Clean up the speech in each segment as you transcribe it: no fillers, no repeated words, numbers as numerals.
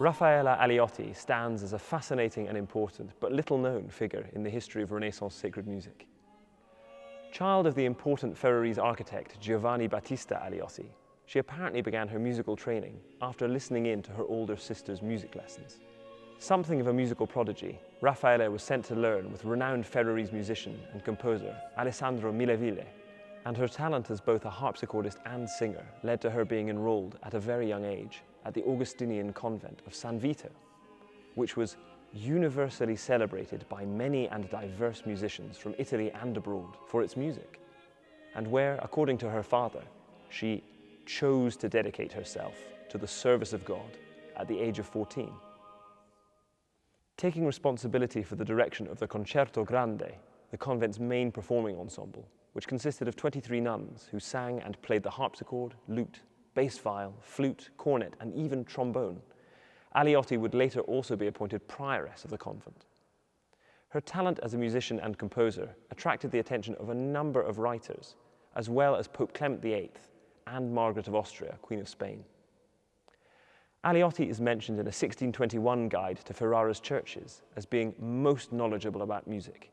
Raffaella Aleotti stands as a fascinating and important, but little-known figure in the history of Renaissance sacred music. Child of the important Ferrarese architect Giovanni Battista Aleotti, she apparently began her musical training after listening in to her older sister's music lessons. Something of a musical prodigy, Raffaella was sent to learn with renowned Ferrarese musician and composer Alessandro Milleville, and her talent as both a harpsichordist and singer led to her being enrolled at a very young age at the Augustinian convent of San Vito, which was universally celebrated by many and diverse musicians from Italy and abroad for its music, and where, according to her father, she chose to dedicate herself to the service of God at the age of 14. Taking responsibility for the direction of the Concerto Grande, the convent's main performing ensemble, which consisted of 23 nuns who sang and played the harpsichord, lute, bass viol, flute, cornet, and even trombone, Aleotti would later also be appointed prioress of the convent. Her talent as a musician and composer attracted the attention of a number of writers, as well as Pope Clement VIII and Margaret of Austria, Queen of Spain. Aleotti is mentioned in a 1621 guide to Ferrara's churches as being most knowledgeable about music,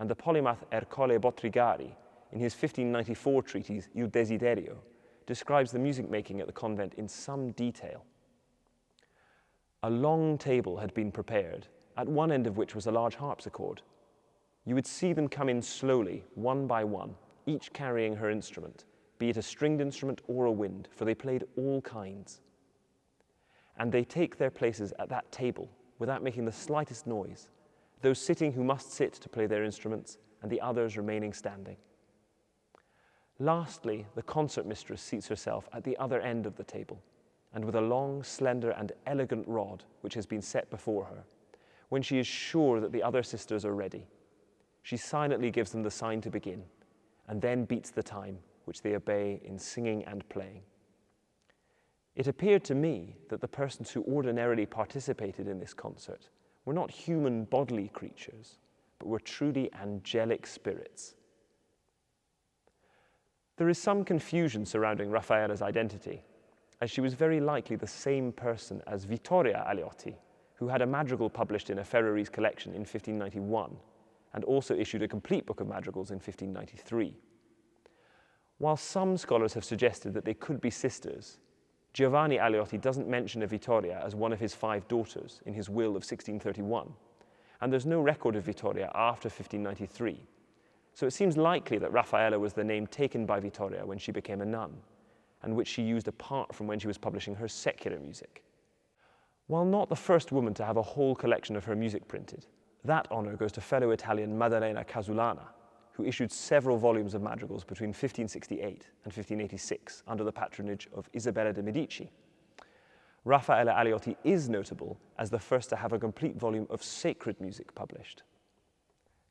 and the polymath Ercole Bottrigari, in his 1594 treatise Il Desiderio, describes the music making at the convent in some detail. A long table had been prepared, at one end of which was a large harpsichord. You would see them come in slowly, one by one, each carrying her instrument, be it a stringed instrument or a wind, for they played all kinds. And they take their places at that table without making the slightest noise, those sitting who must sit to play their instruments, and the others remaining standing. Lastly, the concert mistress seats herself at the other end of the table, and with a long, slender, and elegant rod which has been set before her, when she is sure that the other sisters are ready, she silently gives them the sign to begin, and then beats the time, which they obey in singing and playing. It appeared to me that the persons who ordinarily participated in this concert were not human bodily creatures, but were truly angelic spirits. There is some confusion surrounding Raffaella's identity, as she was very likely the same person as Vittoria Aleotti, who had a madrigal published in a Ferrarese collection in 1591, and also issued a complete book of madrigals in 1593. While some scholars have suggested that they could be sisters, Giovanni Aleotti doesn't mention a Vittoria as one of his 5 daughters in his will of 1631, and there's no record of Vittoria after 1593. So it seems likely that Raffaella was the name taken by Vittoria when she became a nun, and which she used apart from when she was publishing her secular music. While not the first woman to have a whole collection of her music printed, that honor goes to fellow Italian Maddalena Casulana, who issued several volumes of madrigals between 1568 and 1586 under the patronage of Isabella de' Medici. Raffaella Aleotti is notable as the first to have a complete volume of sacred music published.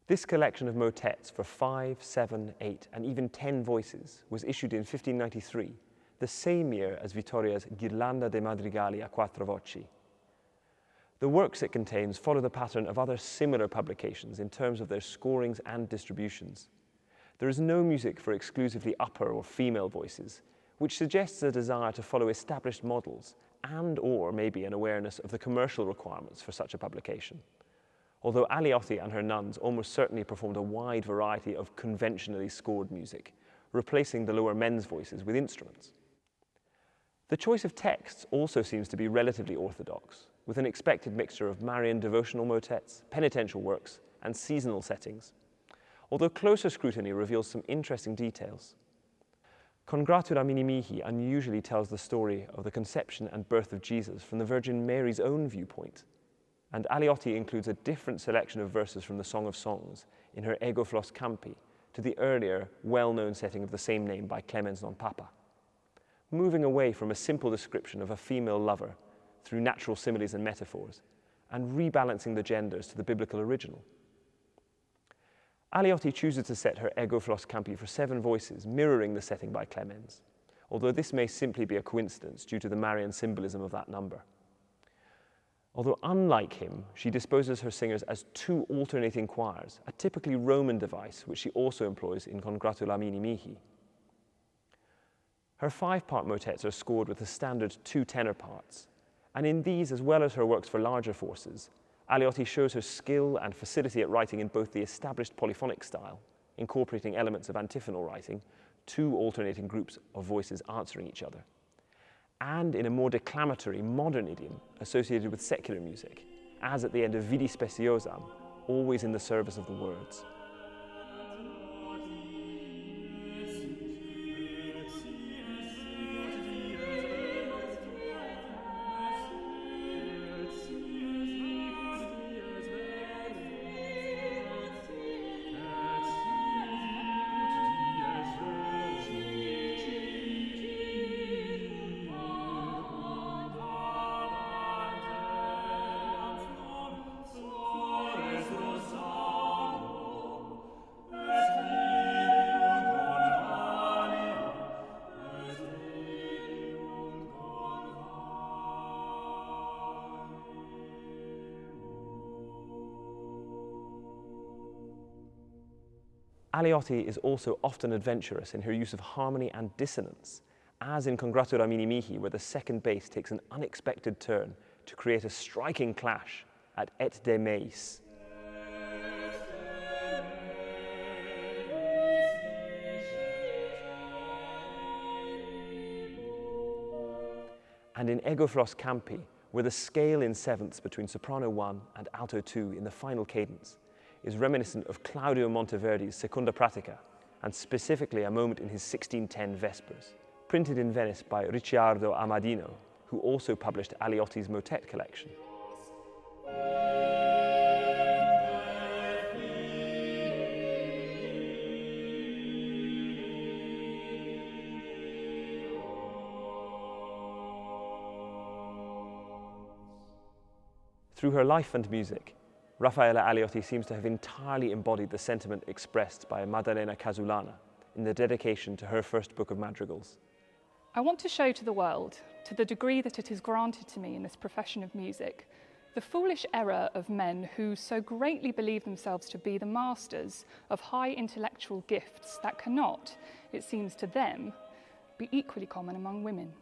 This collection of motets for 5, 7, 8, and even 10 voices was issued in 1593, the same year as Vittoria's Ghirlanda dei Madrigali a 4 voci. The works it contains follow the pattern of other similar publications in terms of their scorings and distributions. There is no music for exclusively upper or female voices, which suggests a desire to follow established models and/or maybe an awareness of the commercial requirements for such a publication. Although Aleotti and her nuns almost certainly performed a wide variety of conventionally scored music, replacing the lower men's voices with instruments. The choice of texts also seems to be relatively orthodox, with an expected mixture of Marian devotional motets, penitential works, and seasonal settings, although closer scrutiny reveals some interesting details. Congratulamini mihi unusually tells the story of the conception and birth of Jesus from the Virgin Mary's own viewpoint, and Aleotti includes a different selection of verses from the Song of Songs in her Ego Flos Campi to the earlier, well-known setting of the same name by Clemens non Papa, moving away from a simple description of a female lover through natural similes and metaphors, and rebalancing the genders to the biblical original. Aleotti chooses to set her Ego Flos Campi for 7 voices, mirroring the setting by Clemens, although this may simply be a coincidence due to the Marian symbolism of that number. Although unlike him, she disposes her singers as 2 alternating choirs, a typically Roman device which she also employs in Congratulamini mihi. Her 5-part motets are scored with the standard 2 tenor parts, And in these, as well as her works for larger forces, Aleotti shows her skill and facility at writing in both the established polyphonic style, incorporating elements of antiphonal writing, two alternating groups of voices answering each other, and in a more declamatory modern idiom associated with secular music, as at the end of Vidi Speciosam, always in the service of the words. Aleotti is also often adventurous in her use of harmony and dissonance, as in Congratulamini Mihi, where the second bass takes an unexpected turn to create a striking clash at Et de Meis. And in Ego Fros Campi, where the scale in sevenths between soprano 1 and alto 2 in the final cadence is reminiscent of Claudio Monteverdi's Seconda Pratica, and specifically a moment in his 1610 Vespers, printed in Venice by Ricciardo Amadino, who also published Aleotti's motet collection. Through her life and music, Raffaella Aleotti seems to have entirely embodied the sentiment expressed by Maddalena Casulana in the dedication to her first book of madrigals. I want to show to the world, to the degree that it is granted to me in this profession of music, the foolish error of men who so greatly believe themselves to be the masters of high intellectual gifts that cannot, it seems to them, be equally common among women.